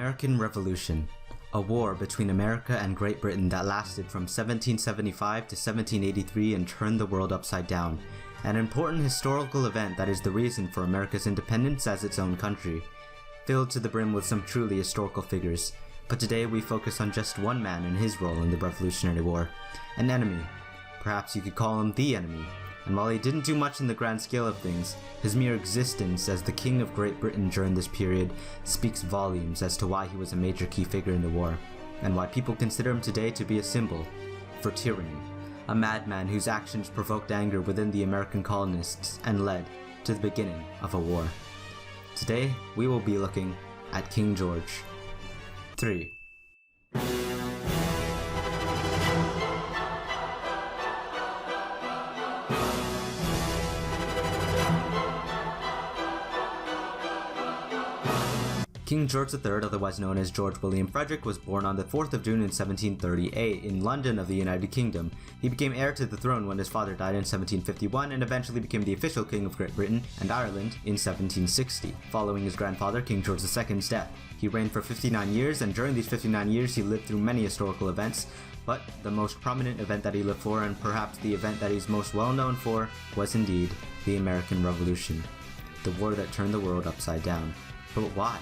American Revolution, a war between America and Great Britain that lasted from 1775 to 1783 and turned the world upside down, an important historical event that is the reason for America's independence as its own country, filled to the brim with some truly historical figures. But today we focus on just one man and his role in the Revolutionary War, an enemy, perhaps you could call him the enemy. And while he didn't do much in the grand scale of things, his mere existence as the King of Great Britain during this period speaks volumes as to why he was a major key figure in the war, and why people consider him today to be a symbol for tyranny, a madman whose actions provoked anger within the American colonists and led to the beginning of a war. Today, we will be looking at King George III. King George III, otherwise known as George William Frederick, was born on the 4th of June in 1738 in London of the United Kingdom. He became heir to the throne when his father died in 1751 and eventually became the official King of Great Britain and Ireland in 1760, following his grandfather King George II's death. He reigned for 59 years, and during these 59 years he lived through many historical events, but the most prominent event that he lived for, and perhaps the event that he's most well known for, was indeed the American Revolution, the war that turned the world upside down. But why?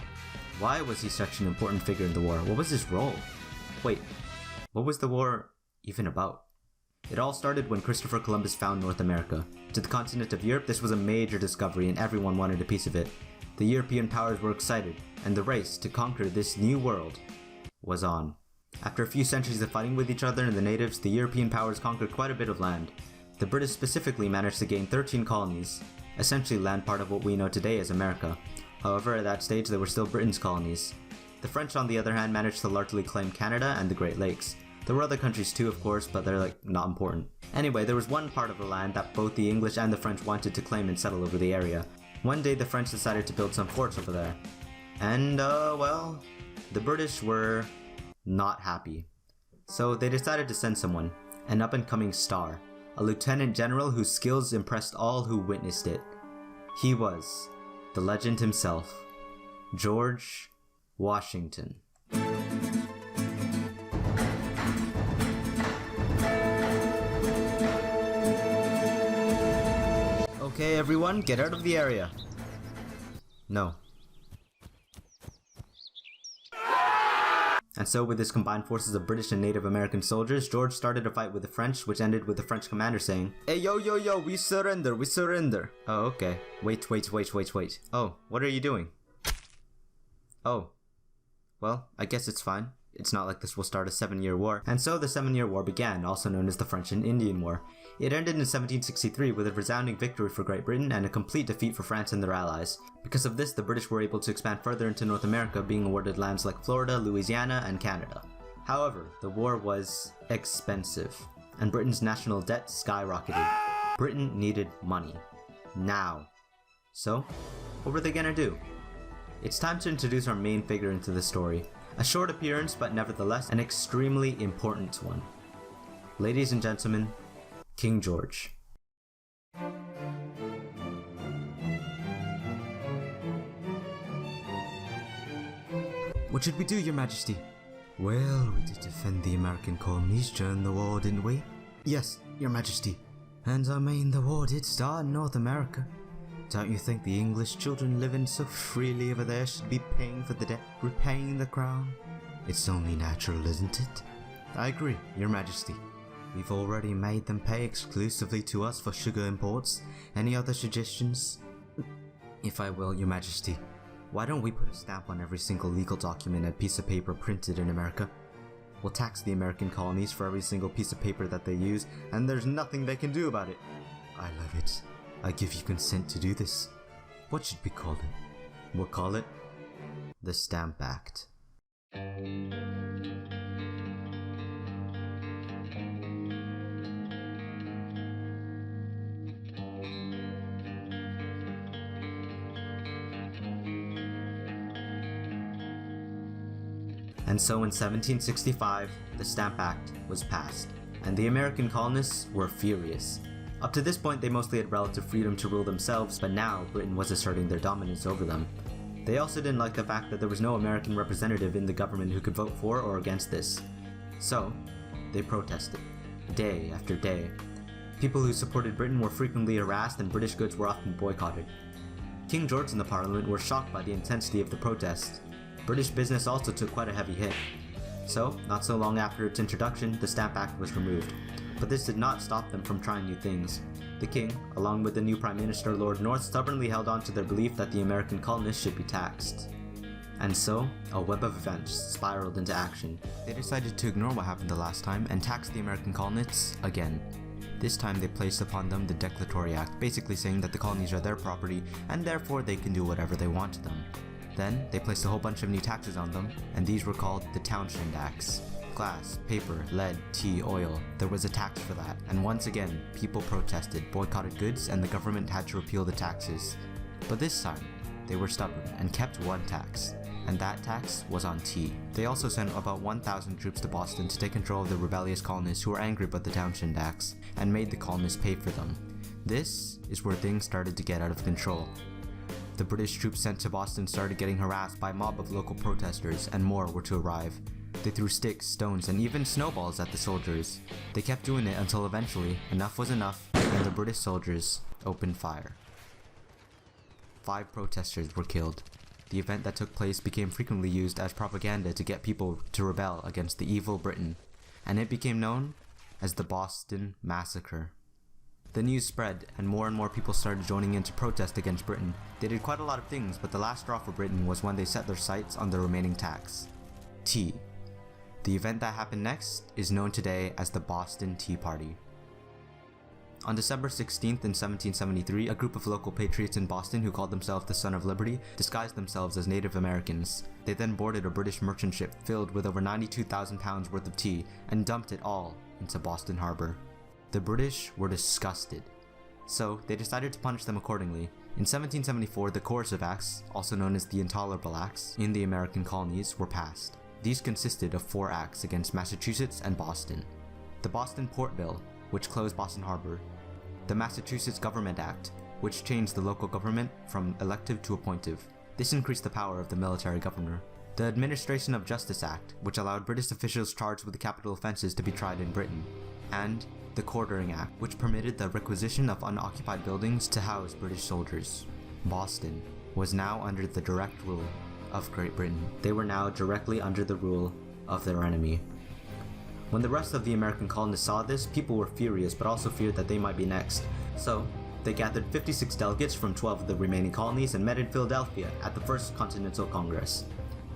Why was he such an important figure in the war? What was his role? Wait, what was the war even about? It all started when Christopher Columbus found North America. To the continent of Europe, this was a major discovery and everyone wanted a piece of it. The European powers were excited, and the race to conquer this new world was on. After a few centuries of fighting with each other and the natives, the European powers conquered quite a bit of land. The British specifically managed to gain 13 colonies, essentially land part of what we know today as America. However, at that stage, they were still Britain's colonies. The French, on the other hand, managed to largely claim Canada and the Great Lakes. There were other countries too, of course, but they're not important. Anyway, there was one part of the land that both the English and the French wanted to claim and settle over the area. One day, the French decided to build some forts over there. And, well, the British were not happy. So they decided to send someone, an up-and-coming star, a lieutenant general whose skills impressed all who witnessed it. He was the legend himself, George Washington. Okay, everyone, get out of the area. No. And so with his combined forces of British and Native American soldiers, George started a fight with the French, which ended with the French commander saying, "Hey, yo, we surrender, we surrender." Oh, okay. Wait. Oh, what are you doing? Oh. Well, I guess it's fine. It's not like this will start a 7-year war. And so the 7-year war began, also known as the French and Indian War. It ended in 1763 with a resounding victory for Great Britain and a complete defeat for France and their allies. Because of this, the British were able to expand further into North America, being awarded lands like Florida, Louisiana, and Canada. However, the war was expensive, and Britain's national debt skyrocketed. Britain needed money. Now. So, what were they gonna do? It's time to introduce our main figure into the story. A short appearance, but nevertheless an extremely important one. Ladies and gentlemen, King George. What should we do, Your Majesty? Well, we did defend the American colonies during the war, didn't we? Yes, Your Majesty. And I mean, the war did start in North America. Don't you think the English children living so freely over there should be paying for the debt, repaying the crown? It's only natural, isn't it? I agree, Your Majesty. We've already made them pay exclusively to us for sugar imports. Any other suggestions? If I will, Your Majesty, why don't we put a stamp on every single legal document and piece of paper printed in America? We'll tax the American colonies for every single piece of paper that they use, and there's nothing they can do about it. I love it. I give you consent to do this. What should we call it? We'll call it the Stamp Act. And so in 1765, the Stamp Act was passed, and the American colonists were furious. Up to this point, they mostly had relative freedom to rule themselves, but now Britain was asserting their dominance over them. They also didn't like the fact that there was no American representative in the government who could vote for or against this. So, they protested, day after day. People who supported Britain were frequently harassed and British goods were often boycotted. King George and the Parliament were shocked by the intensity of the protests. British business also took quite a heavy hit. So, not so long after its introduction, the Stamp Act was removed. But this did not stop them from trying new things. The king, along with the new Prime Minister Lord North, stubbornly held on to their belief that the American colonists should be taxed. And so, a web of events spiraled into action. They decided to ignore what happened the last time and tax the American colonists again. This time they placed upon them the Declaratory Act, basically saying that the colonies are their property and therefore they can do whatever they want to them. Then, they placed a whole bunch of new taxes on them, and these were called the Townshend Acts. Glass, paper, lead, tea, oil. There was a tax for that, and once again, people protested, boycotted goods, and the government had to repeal the taxes. But this time, they were stubborn and kept one tax, and that tax was on tea. They also sent about 1,000 troops to Boston to take control of the rebellious colonists who were angry about the Townshend Acts, and made the colonists pay for them. This is where things started to get out of control. The British troops sent to Boston started getting harassed by a mob of local protesters, and more were to arrive. They threw sticks, stones, and even snowballs at the soldiers. They kept doing it until eventually, enough was enough, and the British soldiers opened fire. 5 protesters were killed. The event that took place became frequently used as propaganda to get people to rebel against the evil Britain, and it became known as the Boston Massacre. The news spread, and more people started joining in to protest against Britain. They did quite a lot of things, but the last straw for Britain was when they set their sights on the remaining tax: tea. The event that happened next is known today as the Boston Tea Party. On December 16th in 1773, a group of local patriots in Boston who called themselves the Son of Liberty disguised themselves as Native Americans. They then boarded a British merchant ship filled with over 92,000 pounds worth of tea and dumped it all into Boston Harbor. The British were disgusted, so they decided to punish them accordingly. In 1774, the Coercive Acts, also known as the Intolerable Acts, in the American colonies were passed. These consisted of 4 acts against Massachusetts and Boston. The Boston Port Bill, which closed Boston Harbor. The Massachusetts Government Act, which changed the local government from elective to appointive. This increased the power of the military governor. The Administration of Justice Act, which allowed British officials charged with capital offenses to be tried in Britain. And the Quartering Act, which permitted the requisition of unoccupied buildings to house British soldiers. Boston was now under the direct rule of Great Britain. They were now directly under the rule of their enemy. When the rest of the American colonists saw this, people were furious but also feared that they might be next. So, they gathered 56 delegates from 12 of the remaining colonies and met in Philadelphia at the First Continental Congress.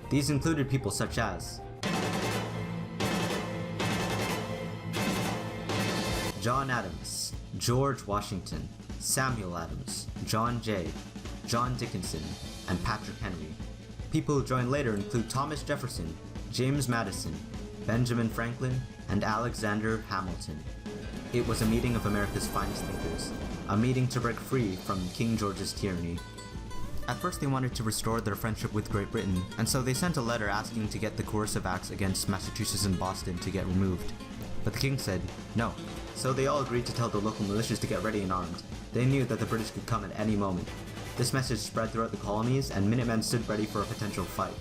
These included people such as John Adams, George Washington, Samuel Adams, John Jay, John Dickinson, and Patrick Henry. People who joined later include Thomas Jefferson, James Madison, Benjamin Franklin, and Alexander Hamilton. It was a meeting of America's finest thinkers, a meeting to break free from King George's tyranny. At first they wanted to restore their friendship with Great Britain, and so they sent a letter asking to get the Coercive Acts against Massachusetts and Boston to get removed. But the king said no, so they all agreed to tell the local militias to get ready and armed. They knew that the British could come at any moment. This message spread throughout the colonies, and Minutemen stood ready for a potential fight.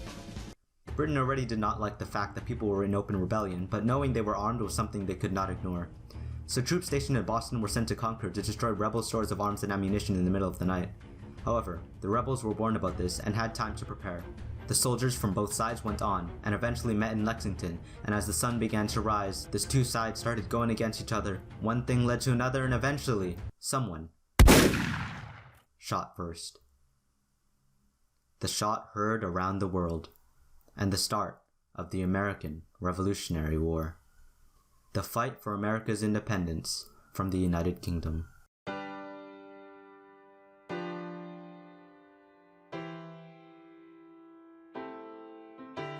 Britain already did not like the fact that people were in open rebellion, but knowing they were armed was something they could not ignore. So troops stationed in Boston were sent to Concord to destroy rebel stores of arms and ammunition in the middle of the night. However, the rebels were warned about this and had time to prepare. The soldiers from both sides went on, and eventually met in Lexington, and as the sun began to rise, the 2 sides started going against each other. One thing led to another, and eventually, someone shot first. The shot heard around the world, and the start of the American Revolutionary War. The fight for America's independence from the United Kingdom.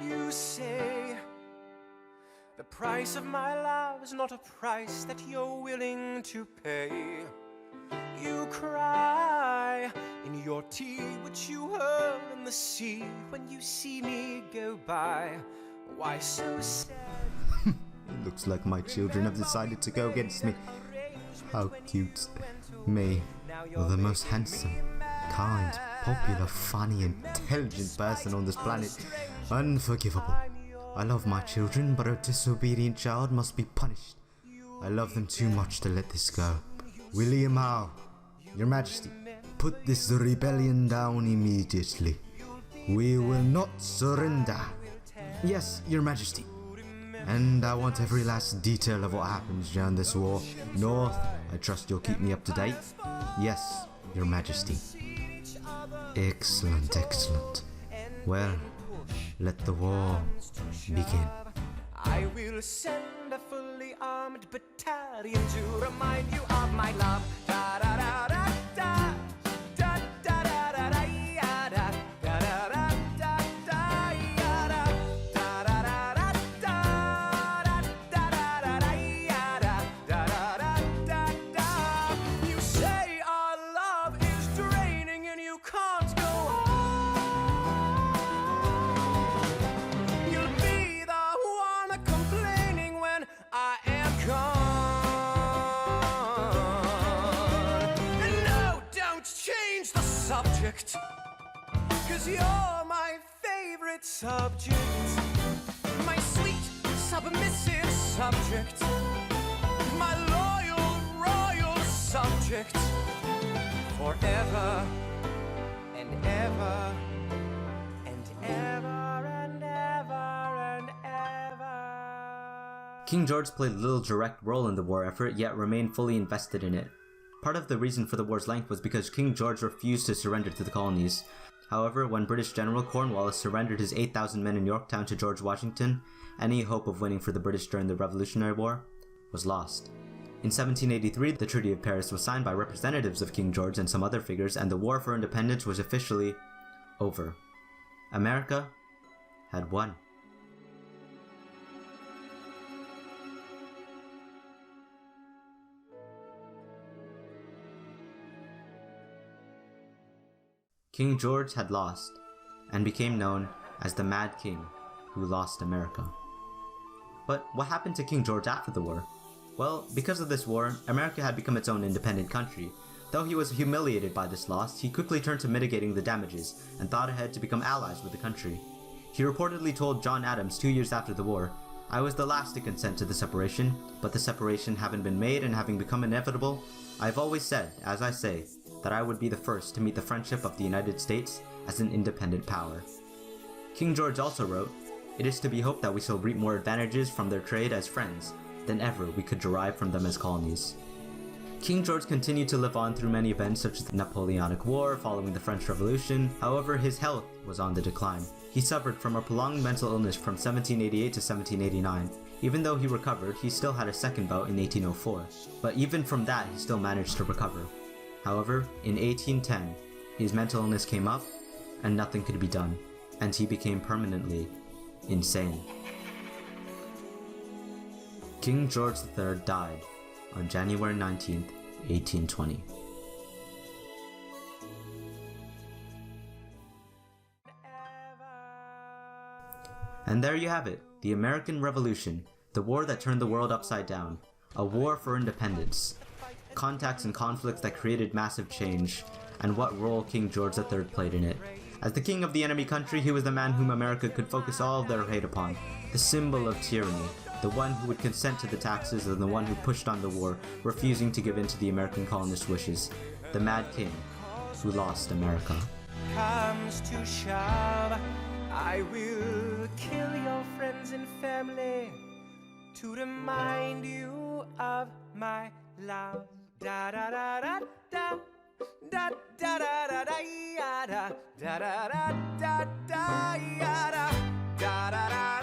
You say the price of my love is not a price that you're willing to pay. You cry in your tea, which you hurl in the sea when you see me go by. Why so sad? It looks like my children have decided to go against me. How cute. Me, the most handsome, kind, popular, funny, intelligent person on this planet. Unforgivable. I love my children, but a disobedient child must be punished. I love them too much to let this go. William Howe, Your Majesty, put this rebellion down immediately. We will not surrender. Yes, Your Majesty. And I want every last detail of what happens during this war. North, I trust you'll keep me up to date. Yes, Your Majesty. Excellent, excellent. Well, let the war begin. I will send a fully armed battalion to remind you of my love. Da da da da da. Da da da da da ya da. Da da da da da ya da. Da da da da da. Da da da da ya da. Da da da da da. You say our love is draining and you can't go on. You'll be the one complaining when I am gone. And no, don't change the subject, 'cause you're my favorite subject. My sweet, submissive subject. My loyal, royal subject. Forever and ever and ever and ever and ever. King George played little direct role in the war effort, yet remained fully invested in it. Part of the reason for the war's length was because King George refused to surrender to the colonies. However, when British General Cornwallis surrendered his 8,000 men in Yorktown to George Washington, any hope of winning for the British during the Revolutionary War was lost. In 1783, the Treaty of Paris was signed by representatives of King George and some other figures, and the war for independence was officially over. America had won. King George had lost, and became known as the Mad King who lost America. But what happened to King George after the war? Well, because of this war, America had become its own independent country. Though he was humiliated by this loss, he quickly turned to mitigating the damages, and thought ahead to become allies with the country. He reportedly told John Adams 2 years after the war, "I was the last to consent to the separation, but the separation having been made and having become inevitable, I've always said, as I say, that I would be the first to meet the friendship of the United States as an independent power." King George also wrote, "It is to be hoped that we shall reap more advantages from their trade as friends than ever we could derive from them as colonies." King George continued to live on through many events such as the Napoleonic War following the French Revolution. However, his health was on the decline. He suffered from a prolonged mental illness from 1788 to 1789. Even though he recovered, he still had a second bout in 1804. But even from that, he still managed to recover. However, in 1810, his mental illness came up and nothing could be done, and he became permanently insane. King George III died on January 19th, 1820. And there you have it, the American Revolution, the war that turned the world upside down, a war for independence, contacts and conflicts that created massive change, and what role King George III played in it. As the king of the enemy country, he was the man whom America could focus all of their hate upon, the symbol of tyranny, the one who would consent to the taxes and the one who pushed on the war, refusing to give in to the American colonists' wishes, the Mad King who lost America. Comes to shove, I will kill your friends and family to remind you of my love. Da da da da da da da da da da ya da da da da da da ya da da da da.